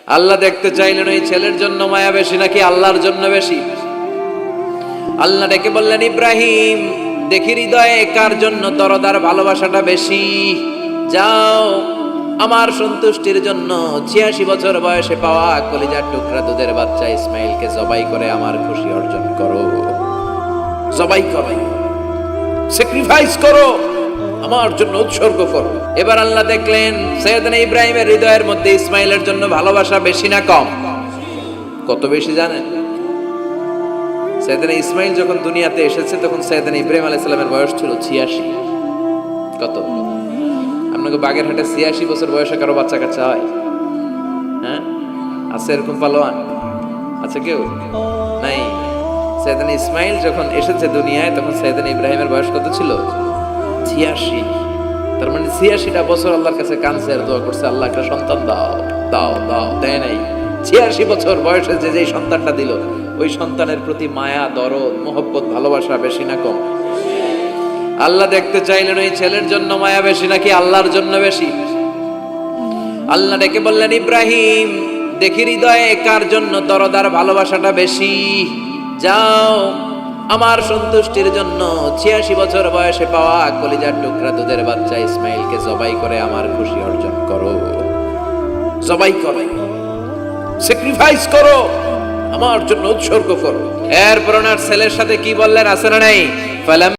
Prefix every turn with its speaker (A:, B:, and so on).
A: আল্লাহ দেখতে চাইলেন ওই ছেলের জন্য মায়া বেশি নাকি আল্লাহর জন্য বেশি। আল্লাহ ডেকে বললেন, ইব্রাহিম দেখি হৃদয়ে কার জন্য দরদার ভালোবাসাটা বেশি। যাও আমার সন্তুষ্টির জন্য ৮৬ বছর বয়সে পাওয়া কলিজার টুকরা দুধের বাচ্চা ইসমাইলকে জবাই করে আমার খুশি অর্জন করো। জবাই করো, স্যাক্রিফাইস করো, আমার জন্য উৎসর্গ করো। এবার আল্লাহ দেখলেন সৈয়দনা ইব্রাহিমের হৃদয়ের মধ্যে ইসমাইলের জন্য ভালোবাসা বেশি না কম? কত বেশি জানেন? সৈয়দনা ইসমাইল যখন দুনিয়াতে এসেছে তখন সৈয়দনা ইব্রাহিম আলাইহিস সালামের বয়স ছিল ৮৬। কত? আপনাকে বাগেরহাটে ৮৬ বছর বয়সে কারো বাচ্চা কাচ্চা হয়? হ্যাঁ, আছে এরকম পালোয়ান? আছে কেউ? নাই। সৈয়দনা ইসমাইল যখন এসেছে দুনিয়ায় তখন সৈয়দনা ইব্রাহিমের বয়স কত ছিল? ৮৬। তার মানে ৮৬টা বছর আল্লাহর কাছে কাঁদছে আর দোয়া করছে, আল্লাহ একটা সন্তান দাও দাও দাও, দেয় নাই। ৮৬ বছর বয়সে যে সন্তানটা দিল ওই সন্তানের প্রতি মায়া, দরদ, মোহব্বত, ভালোবাসা বেশি না কম? আল্লাহ দেখতে চাইলেন ওই ছেলের জন্য মায়া বেশি নাকি আল্লাহর জন্য বেশি। আল্লাহ ডেকে বললেন, ইব্রাহিম দেখি হৃদয়ে কার জন্য দরদার ভালোবাসাটা বেশি। যাও আমার সন্তুষ্টির জন্য ৮৬ বছর বয়সে পাওয়া কলিজার টুকরা দুধের বাচ্চা ইসমাইলকে জবাই করে আমার খুশি অর্জন করো। জবাই করো, স্যাক্রিফাইস করো, আমার জন্য উৎসর্গ করো। এরপর ওনার ছেলের সাথে কি বললেন আছে না নাই?